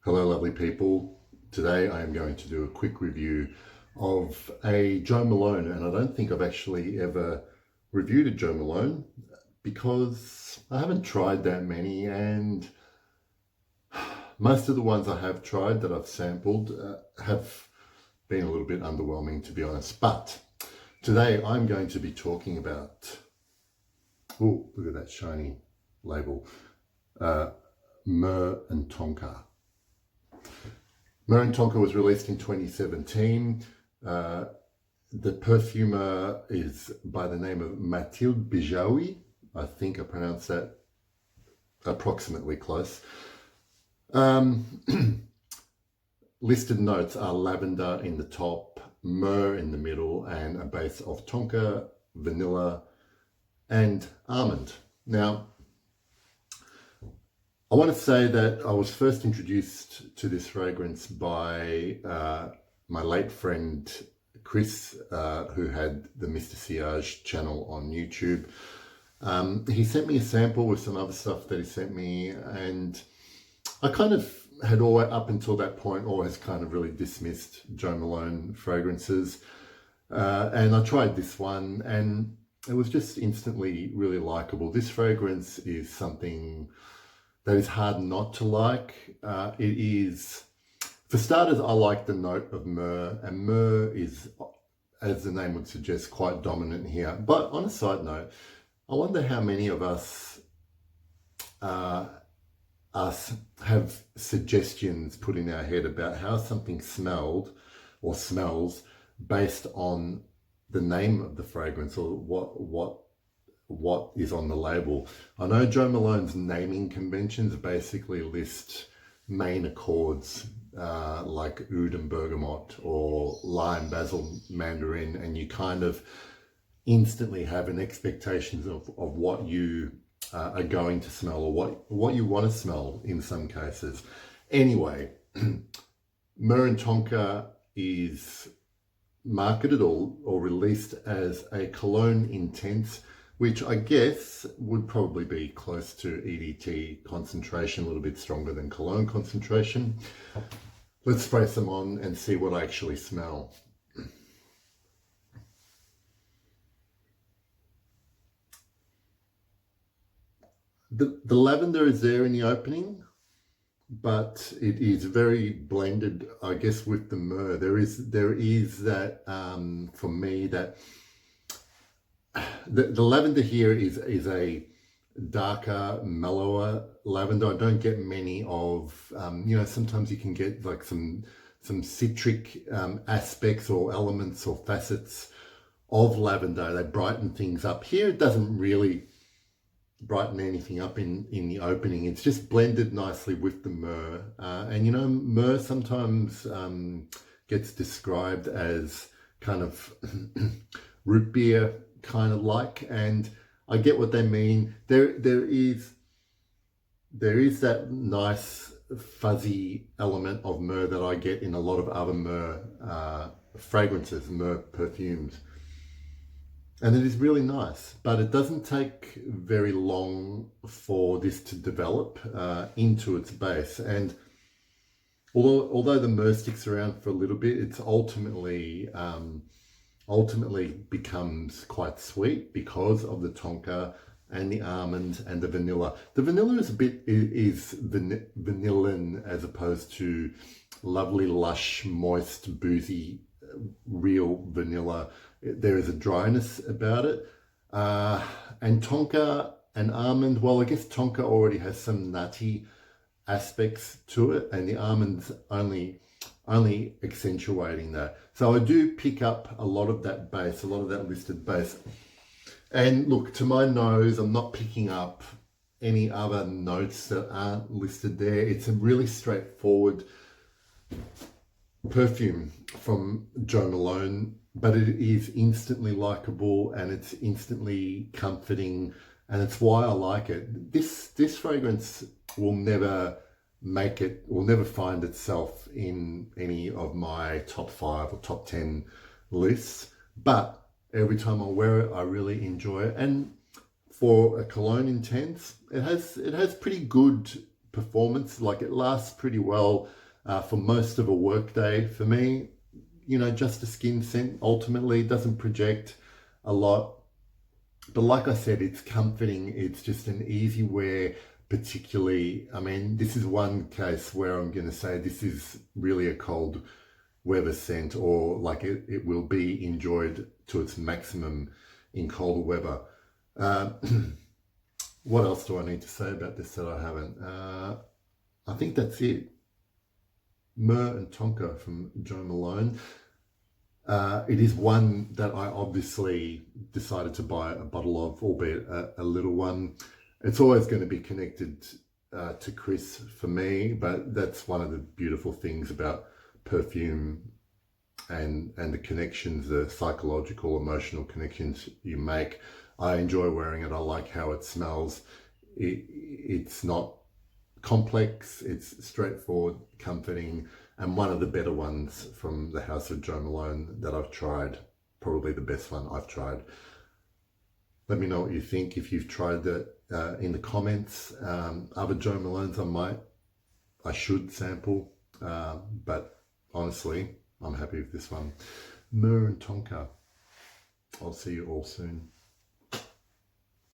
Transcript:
Hello lovely people. Today I am going to do a quick review of a Jo Malone, and I don't think I've actually ever reviewed a Jo Malone because I haven't tried that many, and most of the ones I have tried that I've sampled have been a little bit underwhelming, to be honest. But today I'm going to be talking about, oh, look at that shiny label, Myrrh Tonka. Myrrh Tonka was released in 2017. The perfumer is by the name of Mathilde Bijawi. I think I pronounced that approximately close. Listed notes are lavender in the top, myrrh in the middle, and a base of tonka, vanilla, and almond. Now, I want to say that I was first introduced to this fragrance by my late friend Chris, who had the Mr. Sillage channel on YouTube. He sent me a sample with some other stuff that he sent me, and I kind of had always, up until that point, always kind of really dismissed Jo Malone fragrances. And I tried this one, and it was just instantly really likable. This fragrance is something that is hard not to like. It is, for starters, I like the note of myrrh, and myrrh is, as the name would suggest, quite dominant here. But on a side note, I wonder how many of us have suggestions put in our head about how something smelled or smells based on the name of the fragrance or what is on the label. I know Jo Malone's naming conventions basically list main accords like oud and bergamot or lime, basil, mandarin, and you kind of instantly have an expectation of what you are going to smell or what you want to smell in some cases. Anyway, Myrrh Tonka is marketed or released as a cologne intense, which I guess would probably be close to EDT concentration, a little bit stronger than cologne concentration. Let's spray some on and see what I actually smell. The lavender is there in the opening, but it is very blended, I guess, with the myrrh. There is that, for me, that the lavender here is a darker, mellower lavender. I don't get many of, sometimes you can get like some citric aspects or elements or facets of lavender. They brighten things up. Here it doesn't really brighten anything up in the opening. It's just blended nicely with the myrrh. And myrrh sometimes gets described as kind of root beer kind of like, and I get what they mean. There is that nice fuzzy element of myrrh that I get in a lot of other myrrh fragrances, myrrh perfumes, and it is really nice, but it doesn't take very long for this to develop into its base. And although the myrrh sticks around for a little bit, it's ultimately becomes quite sweet because of the tonka and the almond and the vanilla. The vanilla is vanillin as opposed to lovely, lush, moist, boozy, real vanilla. There is a dryness about it. And tonka and almond, well, I guess tonka already has some nutty aspects to it, and the almonds only accentuating that. So I do pick up a lot of that base, a lot of that listed base. And look, to my nose, I'm not picking up any other notes that aren't listed there. It's a really straightforward perfume from Jo Malone, but it is instantly likable and it's instantly comforting, and it's why I like it. This fragrance will never find itself in any of my top 5 or top 10 lists, but every time I wear it, I really enjoy it. And for a cologne intense, it has pretty good performance. Like it lasts pretty well for most of a work day. For me, you know, just a skin scent ultimately doesn't project a lot. But like I said, it's comforting. It's just an easy wear, particularly. I mean, this is one case where I'm going to say this is really a cold weather scent, or like it will be enjoyed to its maximum in colder weather. Uh, what else do I need to say about this that I haven't? I think that's it. Myrrh Tonka from Joe Malone. It is one that I obviously decided to buy a bottle of, albeit a little one. It's always going to be connected to Chris for me, but that's one of the beautiful things about perfume and the connections, the psychological, emotional connections you make. I enjoy wearing it. I like how it smells. It's not complex, it's straightforward, comforting, and one of the better ones from the house of Joe Malone that I've tried. Probably the best one I've tried. Let me know what you think if you've tried that in the comments. Other Joe Malones I should sample, but honestly, I'm happy with this one. Myrrh Tonka. I'll see you all soon.